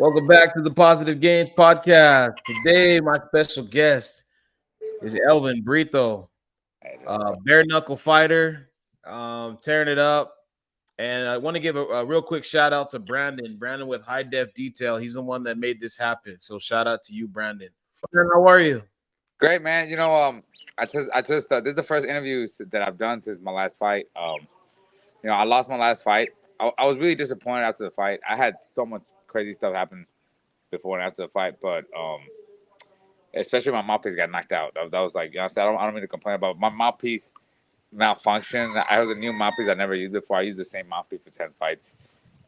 Welcome back to the Positive Gains podcast. Today, my special guest is Elvin Brito, bare knuckle fighter, tearing it up. And I want to give a real quick shout out to Brandon. Brandon with High Def Detail. He's the one that made this happen. So shout out to you, Brandon. How are you? Great, man. I just this is the first interview that I've done since my last fight. I lost my last fight. I was really disappointed after the fight. I had so much crazy stuff happen before and after the fight, but especially my mouthpiece got knocked out. That was like, I said, I don't mean to complain about it. My mouthpiece malfunction. I was a new mouthpiece I never used before. I used the same mouthpiece for 10 fights,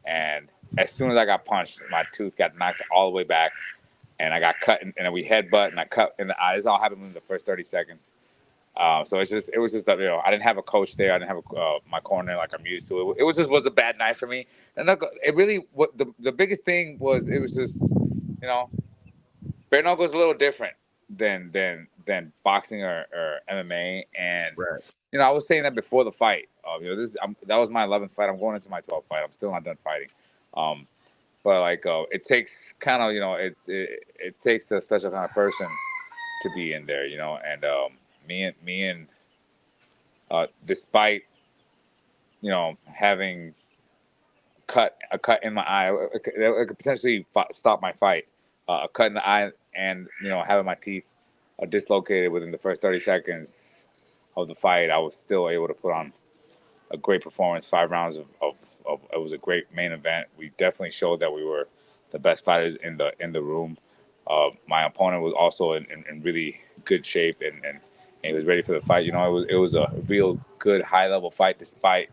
and as soon as I got punched, my tooth got knocked all the way back. And I got cut, and we headbutt, and I cut in the eye. This all happened in the first 30 seconds. So it was just that, I didn't have a coach there. I didn't have my corner like I'm used to. It was a bad night for me. And look, it really, what the biggest thing was, it was just, bare knuckle is a little different than boxing or MMA. And Right. I was saying that before the fight. That was my 11th fight. I'm going into my 12th fight. I'm still not done fighting. But it takes kind of, it takes a special kind of person to be in there, and me and despite having a cut in my eye, it could potentially stop my fight. A cut in the eye, and having my teeth dislocated within the first 30 seconds of the fight, I was still able to put on a great performance. 5 rounds of it was a great main event. We definitely showed that we were the best fighters in the room. My opponent was also in really good shape, and he was ready for the fight. It was a real good high level fight, despite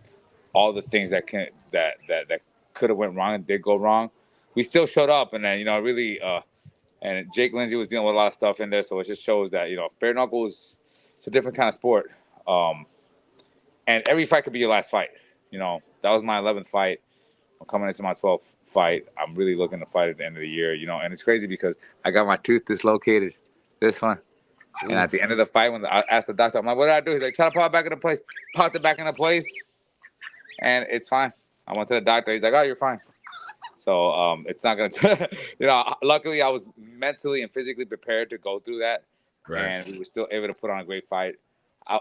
all the things that could have went wrong and did go wrong. We still showed up, and then really and Jake Lindsay was dealing with a lot of stuff in there, so it just shows that bare knuckles, it's a different kind of sport. And every fight could be your last fight. That was my 11th fight. I'm coming into my 12th fight. I'm really looking to fight at the end of the year, and it's crazy because I got my tooth dislocated, this one. And at the end of the fight, when I asked the doctor, I'm like, what did I do? He's like, try to pop it back into place. Popped it back into place, and it's fine. I went to the doctor. He's like, oh, you're fine. So it's not going to, luckily I was mentally and physically prepared to go through that. Right. And we were still able to put on a great fight.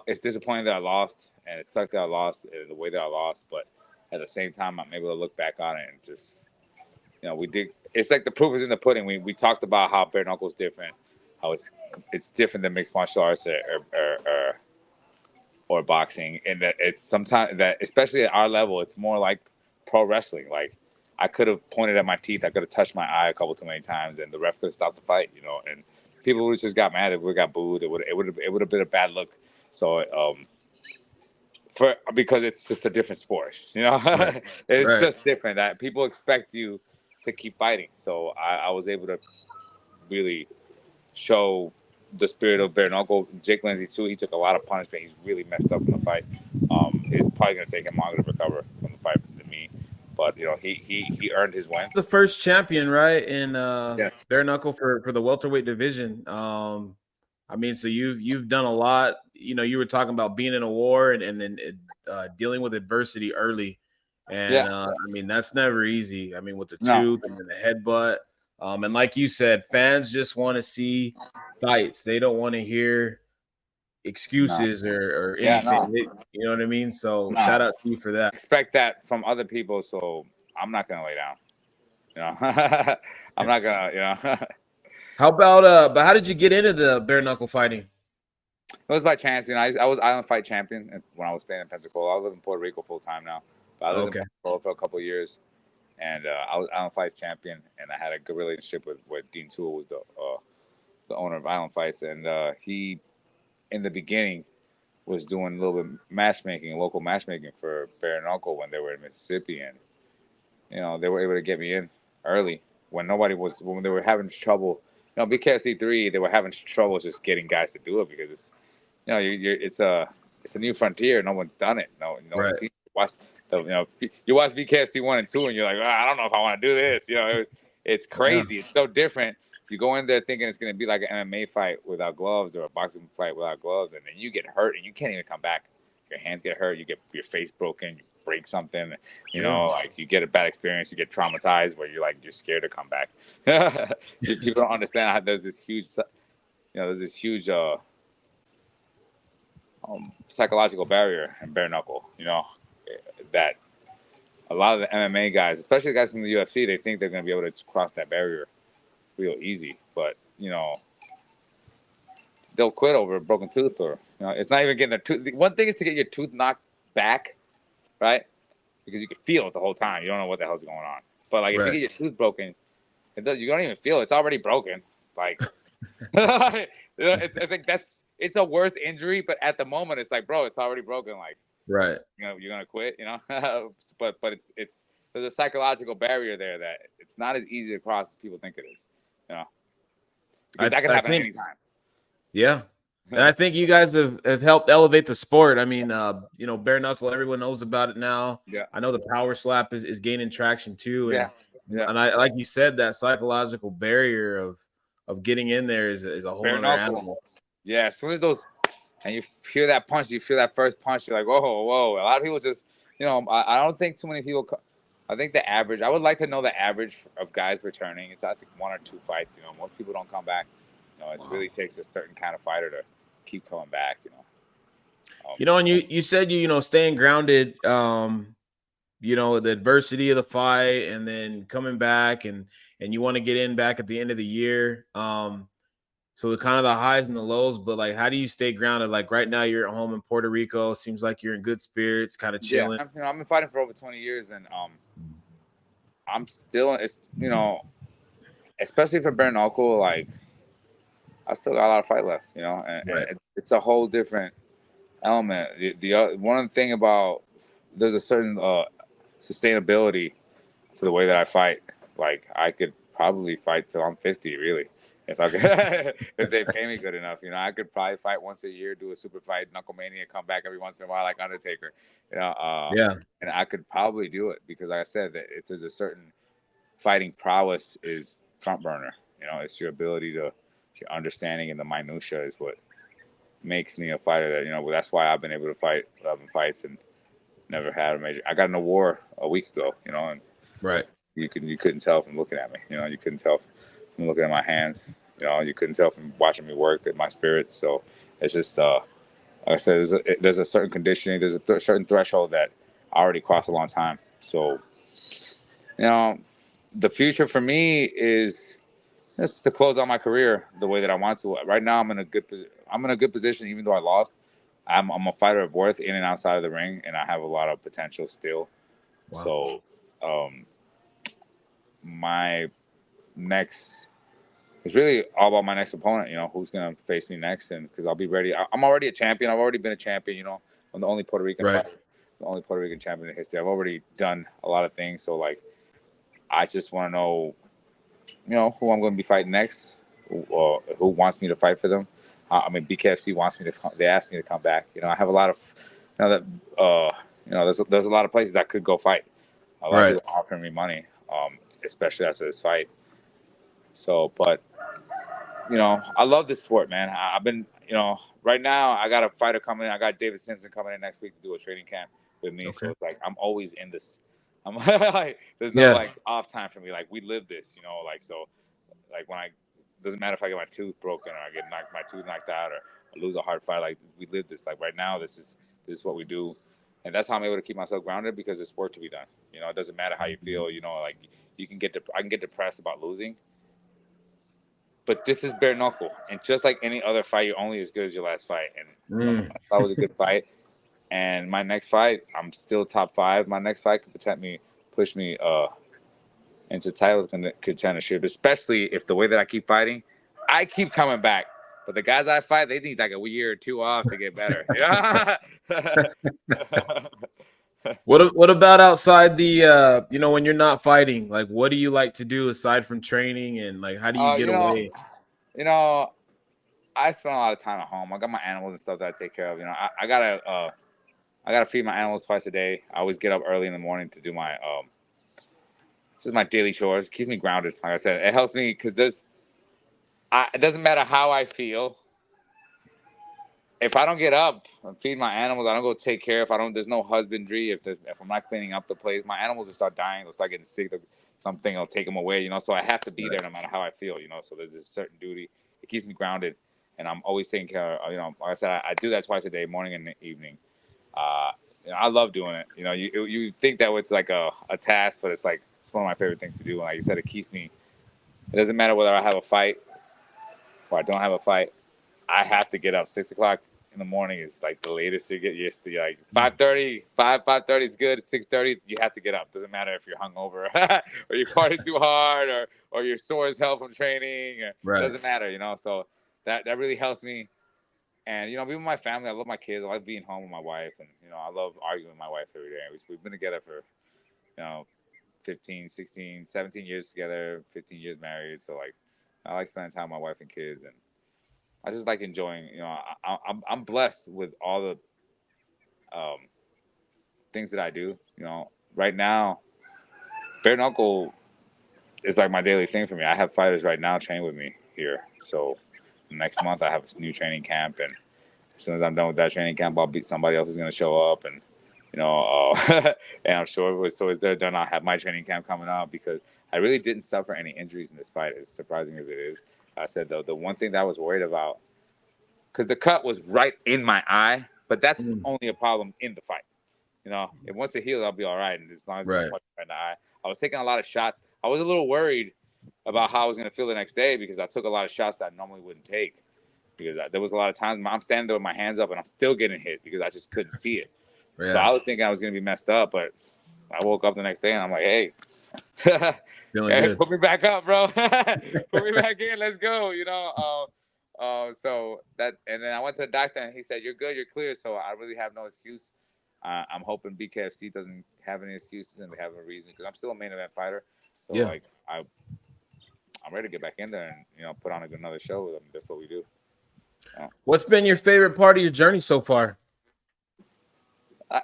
It's disappointing that I lost, and it sucked that I lost the way that I lost. But at the same time, I'm able to look back on it and just, we did. It's like the proof is in the pudding. We talked about how bare knuckle is different, how it's different than mixed martial arts or boxing, and that it's sometimes that, especially at our level, it's more like pro wrestling. Like, I could have pointed at my teeth, I could have touched my eye a couple too many times, and the ref could have stopped the fight. And people would just got mad. If we got booed, it would have been a bad look. So, because it's just a different sport, Right. It's Right. just different. That people expect you to keep fighting. So I was able to really show the spirit of bare knuckle. Jake Lindsay too. He took a lot of punishment. He's really messed up in the fight. It's probably gonna take him longer to recover from the fight than me. But he earned his win. The first champion, right, in Yes. bare knuckle for the welterweight division. I mean, so you've done a lot. You were talking about being in a war and then dealing with adversity early, and Yeah. I mean that's never easy. I mean, with the No. tooth and then the headbutt, and like you said, fans just want to see fights. They don't want to hear excuses or Yeah. anything. No. You know what I mean? So No. shout out to you for that. Expect that from other people. So I'm not gonna lay down. I'm not gonna. How about but how did you get into the bare knuckle fighting? It was by chance. I was Island Fight champion when I was staying in Pensacola. I live in Puerto Rico full time now, but I lived Okay. in Pensacola for a couple of years, and I was Island Fights champion, and I had a good relationship with Dean Toole, was the owner of Island Fights, and he, in the beginning, was doing a little bit matchmaking, local matchmaking for bare knuckle when they were in Mississippi, and they were able to get me in early when when they were having trouble. BKFC 3, they were having trouble just getting guys to do it because it's it's a new frontier. No one's done it. No Right. one's seen it. You watch BKFC 1 and 2, and you're like, I don't know if I want to do this. It's crazy. Yeah. It's so different. You go in there thinking it's going to be like an MMA fight without gloves or a boxing fight without gloves, and then you get hurt and you can't even come back. Your hands get hurt. You get your face broken. break something, like you get a bad experience, you get traumatized where you're scared to come back. People don't understand how there's this huge, psychological barrier in bare knuckle, that a lot of the MMA guys, especially the guys from the UFC, they think they're going to be able to cross that barrier real easy, but they'll quit over a broken tooth, or it's not even getting a tooth. One thing is to get your tooth knocked back, right? Because you can feel it the whole time. You don't know what the hell's going on. But like if you get your tooth broken, you don't even feel it. It's already broken. Like it's like it's a worse injury, but at the moment it's like, bro, it's already broken. Like you're gonna quit, but it's there's a psychological barrier there that it's not as easy to cross as people think it is, because that can happen at any time. Yeah. And I think you guys have helped elevate the sport. I mean, bare knuckle, everyone knows about it now. Yeah. I know the power slap is gaining traction too. And, yeah. And I, like you said, that psychological barrier of getting in there is a whole other animal. Yeah. As soon as and you hear that punch, you feel that first punch, you're like, whoa. A lot of people just, I don't think too many people. I think the average. I would like to know the average of guys returning. It's I think 1 or 2 fights. Most people don't come back. It really takes a certain kind of fighter to keep coming back. And you said staying grounded. The adversity of the fight, and then coming back, and you want to get in back at the end of the year. So the kind of the highs and the lows, but like, how do you stay grounded? Like right now, you're at home in Puerto Rico. Seems like you're in good spirits, kind of chilling. Yeah, I've been fighting for over 20 years, and I'm still, especially for bare knuckle, like I still got a lot of fight left, and it's a whole different element. The one thing about there's a certain sustainability to the way that I fight. Like I could probably fight till I'm 50, really, if I could, if they pay me good enough. I could probably fight once a year, do a super fight, Knuckle Mania, come back every once in a while like Undertaker. And I could probably do it because, like I said, that there's a certain fighting prowess is front burner. It's your ability to, your understanding in the minutia is what makes me a fighter. That that's why I've been able to fight 11 fights and never had a major. I got in a war a week ago, and you couldn't tell from looking at me. You couldn't tell from looking at my hands. You couldn't tell from watching me work at my spirit. So it's just like I said, there's a certain conditioning, there's a certain threshold that I already crossed a long time. So the future for me is just to close out my career the way that I want to. Right now, I'm in a good position, even though I lost. I'm a fighter of worth in and outside of the ring, and I have a lot of potential still. Wow. So, my next it's really all about my next opponent. Who's gonna face me next, and because I'll be ready. I'm already a champion. I've already been a champion. I'm the only Puerto Rican fighter, the only Puerto Rican champion in history. I've already done a lot of things. So like, I just want to know, who I'm going to be fighting next, who wants me to fight for them. BKFC wants me to. They asked me to come back. I have a lot of, there's a lot of places I could go fight. A lot of people offering me money, especially after this fight. So, but I love this sport, man. I've been, right now I got a fighter coming in. I got David Simpson coming in next week to do a training camp with me. Okay. So it's like I'm always in this. I'm like, there's no like off time for me. Like we live this, so like when doesn't matter if I get my tooth broken or I get my tooth knocked out or I lose a hard fight. Like we live this. Like right now, this is what we do, and that's how I'm able to keep myself grounded because there's work to be done. It doesn't matter how you feel. Like I can get depressed about losing. But this is bare knuckle, and just like any other fight, you're only as good as your last fight. And that was a good fight. And my next fight, I'm still top 5. My next fight could push me into title contendership, especially if the way that I keep fighting, I keep coming back. But the guys I fight, they need like a year or 2 off to get better. What about outside the when you're not fighting? Like, what do you like to do aside from training, and like how do you get away? I spend a lot of time at home. I got my animals and stuff that I take care of. I gotta feed my animals twice a day. I always get up early in the morning to do my this is my daily chores. It keeps me grounded. Like I said, it helps me because it doesn't matter how I feel. if I don't get up and feed my animals, I don't go take care. If I don't, there's no husbandry. If I'm not cleaning up the place, my animals will start dying. They'll start getting sick. Something will take them away. You know, so I have to be there no matter how I feel. You know, so there's this certain duty. It keeps me grounded, and I'm always taking care of. You know, like I said, I do that twice a day, morning and evening. You know, I love doing it. You know, you think that it's like a task, but it's one of my favorite things to do. And like you said, it keeps me. It doesn't matter whether I have a fight or I don't have a fight. I have to get up 6 o'clock in the morning is like the latest you get used to. Like 5:30, 5:30 is good. 6:30, you have to get up. Doesn't matter if you're hungover or you party too hard or you're sore as hell from training. It doesn't matter, you know. So that really helps me. And you know, being with my family, I love my kids. I like being home with my wife, and you know, I love arguing with my wife every day. We've been together for, you know, 15, 16, 17 years together, 15 years married. So like, I like spending time with my wife and kids, and I just like enjoying. You know, I'm blessed with all the things that I do. You know, right now, bare knuckle is like my daily thing for me. I have fighters right now training with me here. So next month I have a new training camp, and as soon as I'm done with that training camp, I'll be somebody else is going to show up, and you know, and I'm sure as they're done, I'll have my training camp coming up because I really didn't suffer any injuries in this fight, as surprising as it is. I said though, the one thing that I was worried about, because the cut was right in my eye, but that's only a problem in the fight. You know, if once it heals, I'll be all right, and as long as it's not punching right in the eye. I was taking a lot of shots. I was a little worried about how I was going to feel the next day because I took a lot of shots that I normally wouldn't take. Because there was a lot of times I'm standing there with my hands up and I'm still getting hit because I just couldn't see it. Yeah. So I was thinking I was going to be messed up, but I woke up the next day and I'm like, hey, hey, put me back up, bro. Put me back in. Let's go. You know. So that, and then I went to the doctor and he said, "You're good. You're clear." So I really have no excuse. I'm hoping BKFC doesn't have any excuses and they have a reason because I'm still a main event fighter. So like I'm ready to get back in there and you know put on another show with them. That's what we do. What's been your favorite part of your journey so far?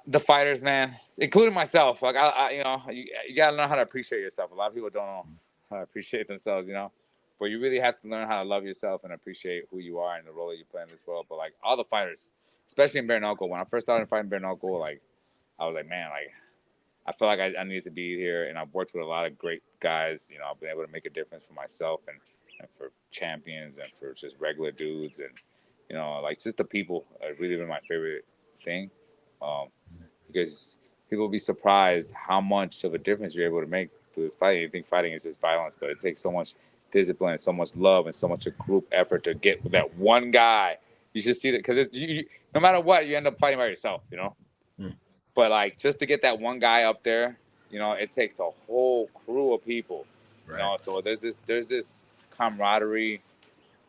The fighters, man, including myself. Like I you know, you gotta learn how to appreciate yourself. A lot of people don't know how to appreciate themselves, you know. But you really have to learn how to love yourself and appreciate who you are and the role that you play in this world. But like all the fighters, especially in bare knuckle, when I first started fighting bare knuckle, like I was like, man, like I felt like I needed to be here, and I've worked with a lot of great guys. You know, I've been able to make a difference for myself and for champions and for just regular dudes and you know, like just the people have really been my favorite thing. Because people will be surprised how much of a difference you're able to make through this fighting. You think fighting is just violence, but it takes so much discipline, so much love, and so much a group effort to get that one guy. You should see that because no matter what, you end up fighting by yourself, you know. But like just to get that one guy up there, you know, it takes a whole crew of people, you know. So there's this camaraderie,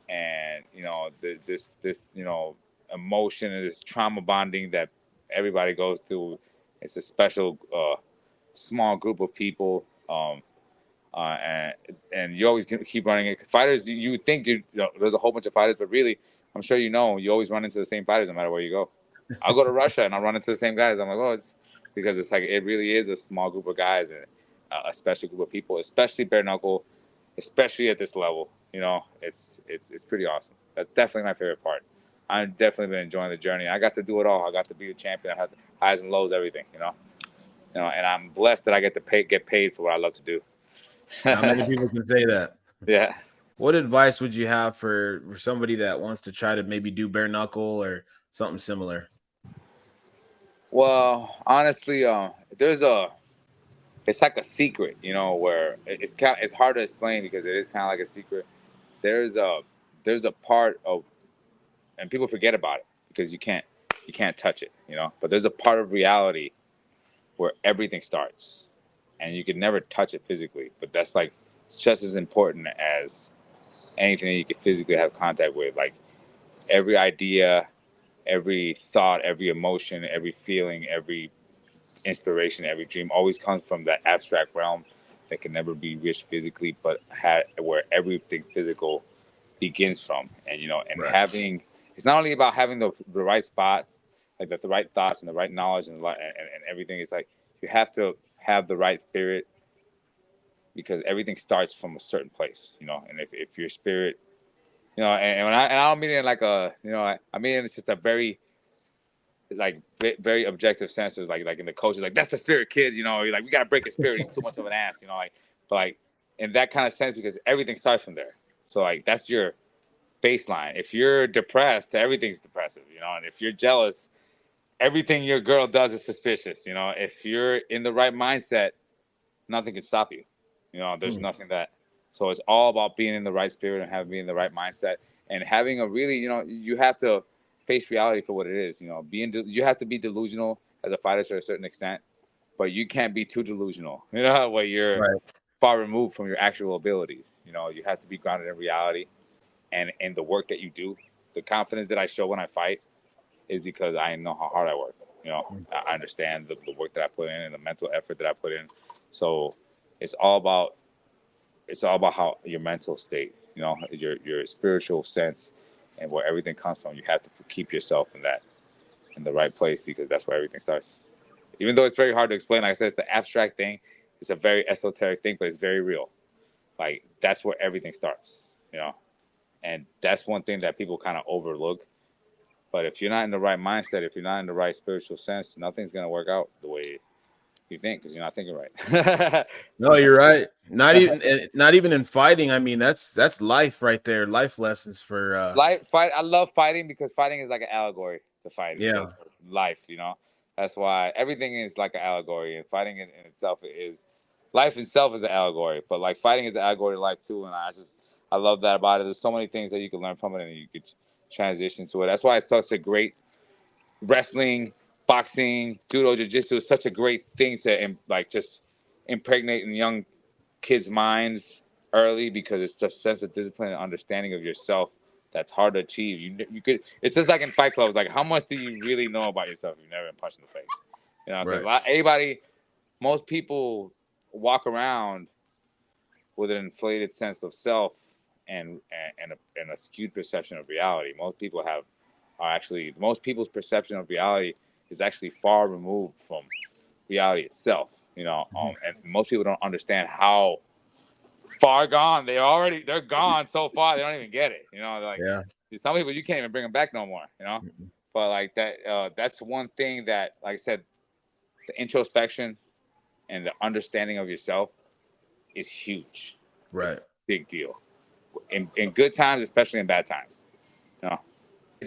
and you know this you know emotion and this trauma bonding that everybody goes through. It's a special small group of people, and you always keep running it. Fighters, you think you know, there's a whole bunch of fighters, but really, I'm sure you know, you always run into the same fighters no matter where you go. I'll go to Russia and I'll run into the same guys. I'm like, oh, it's because it's like it really is a small group of guys and a special group of people, especially bare knuckle, especially at this level. You know, it's pretty awesome. That's definitely my favorite part. I've definitely been enjoying the journey. I got to do it all. I got to be the champion. I had the highs and lows, everything. You know, and I'm blessed that I get to get paid for what I love to do. Not many people can say that. Yeah. What advice would you have for somebody that wants to try to maybe do bare knuckle or something similar? Well, honestly, it's like a secret, you know, where it's hard to explain because it is kind of like a secret. There's a part of, and people forget about it because you can't touch it, you know. But there's a part of reality where everything starts, and you can never touch it physically. But that's like just as important as anything that you can physically have contact with. Like every idea, every thought, every emotion, every feeling, every inspiration, every dream always comes from that abstract realm that can never be reached physically, but where everything physical begins from. And you know, and having, it's not only about having the right spots, like the right thoughts and the right knowledge and everything. It's like you have to have the right spirit because everything starts from a certain place, you know. And if your spirit You know, and I don't mean it in like a, you know, I mean it's just a very like very objective sense. Is like in the coaches like that's the spirit, kids. You know, you're like we gotta break his spirit. He's too much of an ass. You know, like but like in that kind of sense because everything starts from there. So like that's your baseline. If you're depressed, everything's depressive. You know, and if you're jealous, everything your girl does is suspicious. You know, if you're in the right mindset, nothing can stop you. You know, there's nothing that. So it's all about being in the right spirit and having being in the right mindset and having a really, you know, you have to face reality for what it is. You know, you have to be delusional as a fighter to a certain extent, but you can't be too delusional. You know, where you're Right. far removed from your actual abilities. You know, you have to be grounded in reality and in the work that you do. The confidence that I show when I fight is because I know how hard I work. You know, I understand the work that I put in and the mental effort that I put in. So it's all about how your mental state, you know, your spiritual sense, and where everything comes from. You have to keep yourself in the right place because that's where everything starts. Even though it's very hard to explain, like I said, it's an abstract thing. It's a very esoteric thing, but it's very real. Like that's where everything starts, you know. And that's one thing that people kind of overlook. But if you're not in the right mindset, if you're not in the right spiritual sense, nothing's gonna work out the way you think because you're not thinking right. No, you're right. Not even in fighting. I mean, that's life right there. Life lessons for Fight. I love fighting because fighting is like an allegory to fighting yeah. to life. You know, that's why everything is like an allegory, and fighting in itself is life itself is an allegory. But like fighting is an allegory to life too, and I love that about it. There's so many things that you can learn from it, and you could transition to it. That's why it's such a great wrestling, boxing, judo, jiu-jitsu is such a great thing to like just impregnate in young kids' minds early because it's a sense of discipline and understanding of yourself that's hard to achieve. You could it's just like in fight clubs. Like how much do you really know about yourself if you've never been punched in the face? You know, because Right. most people walk around with an inflated sense of self and a skewed perception of reality. Most people's perception of reality is actually far removed from reality itself. You know, and most people don't understand how far gone they're gone so far they don't even get it. You know, like Yeah. some people you can't even bring them back no more. You know, but like that's one thing that, like I said, the introspection and the understanding of yourself is huge. Right. It's a big deal in good times, especially in bad times. You know,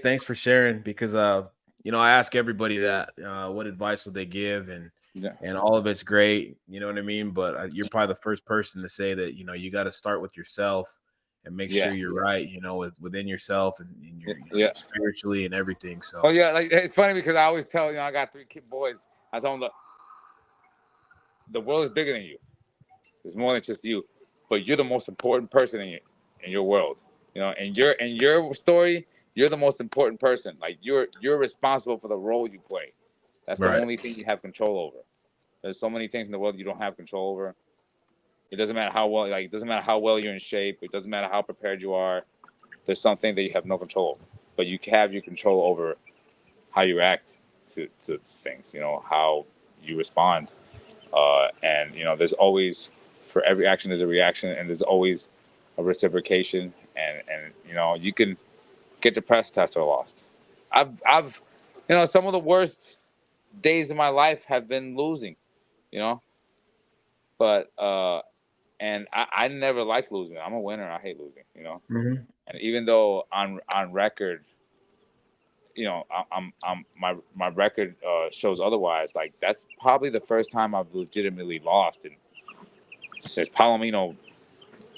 Thanks for sharing because I ask everybody that what advice would they give yeah, and all of it's great, you know what I mean, but you're probably the first person to say that, you got to start with yourself and make yeah, sure you're right, within yourself and yeah. you're, Yeah. spiritually and everything. Oh So, yeah, like it's funny because I always tell I got three kid boys. I tell them, look, the world is bigger than you. It's more than just you, but you're the most important person in your world. You know, and your story, you're the most important person. Like you're responsible for the role you play. That's the right. only thing you have control over. There's so many things in the world you don't have control over. It doesn't matter how well it doesn't matter how well you're in shape. It doesn't matter how prepared you are. There's something that you have no control over, but you have your control over how you react to things. You know how you respond, and there's always for every action there's a reaction, and there's always a reciprocation, and you can get depressed after a loss. I've some of the worst days of my life have been losing, you know, but and I never like losing. I'm a winner. I hate losing, Hmm. and even though on record my record shows otherwise. Like that's probably the first time I've legitimately lost, and since Palomino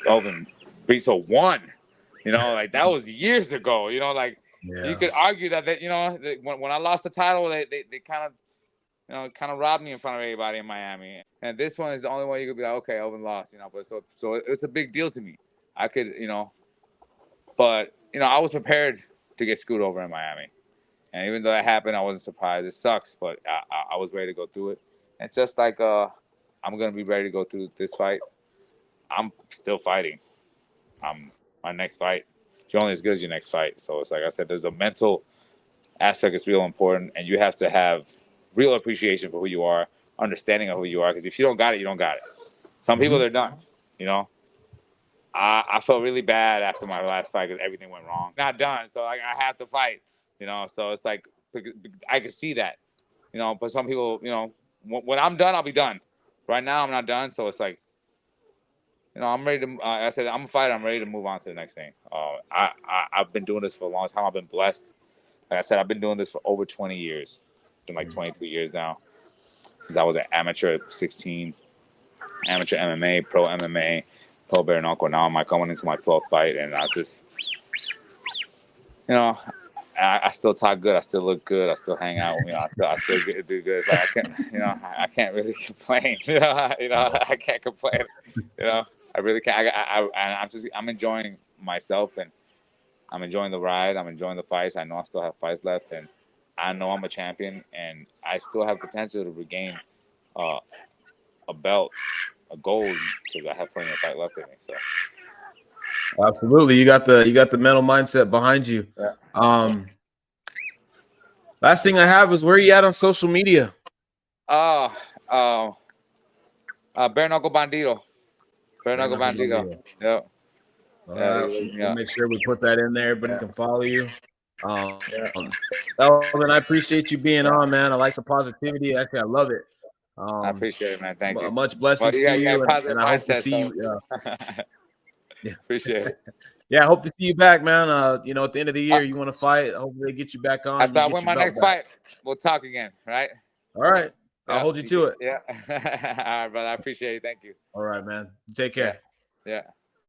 Elvin Brito won, like that was years ago. Like you Yeah. could argue that when I lost the title, they kind of robbed me in front of everybody in Miami, and this one is the only one you could be like, okay, Elvin lost, but so it's a big deal to me. I could, but I was prepared to get screwed over in Miami. And even though that happened, I wasn't surprised. It sucks, but I was ready to go through it. And just like I'm gonna be ready to go through this fight. I'm still fighting. My next fight. You're only as good as your next fight. So it's like I said, there's a mental aspect that's real important, and you have to have real appreciation for who you are, understanding of who you are. Because if you don't got it, you don't got it. Some people Hmm. they're done. You know, I felt really bad after my last fight because everything went wrong. Not done, so like I have to fight, you know. So it's like I can see that, you know. But some people, you know, when I'm done, I'll be done. Right now, I'm not done, so it's like, you know, I'm ready to. I said I'm a fighter. I'm ready to move on to the next thing. I've been doing this for a long time. I've been blessed. Like I said, I've been doing this for over 20 years. It's been like 23 years now since I was an amateur at 16. Amateur MMA, pro MMA, pro bare knuckle. Now I'm like going into my 12th fight, and I just, you know, I still talk good. I still look good. I still hang out. You know, I still do good. It's like I can't, you know, I can't really complain. I can't complain. You know, I really can't. I'm enjoying myself, and I'm enjoying the ride. I'm enjoying the fights. I know I still have fights left, and I know I'm a champion, and I still have potential to regain a belt, a gold, because I have plenty of fight left in me. So Absolutely, you got the mental mindset behind you. yeah. Last thing I have is where are you at on social media? Bare knuckle bandito. Bare knuckle bandito. Yep. We'll make sure we put that in there. Everybody can follow you. Yeah. Elvin, I appreciate you being on, man. I like the positivity. Actually, I love it. I appreciate it, man. Thank you. Much blessings to you, and I hope to see you. Appreciate it. Yeah, I hope to see you back, man. You know, at the end of the year, you want to fight. Hopefully, they get you back on. After I win my next fight, we'll talk again, right? All right. I'll hold you to it. Yeah. All right, brother. I appreciate it. Thank you. All right, man. Take care. Yeah.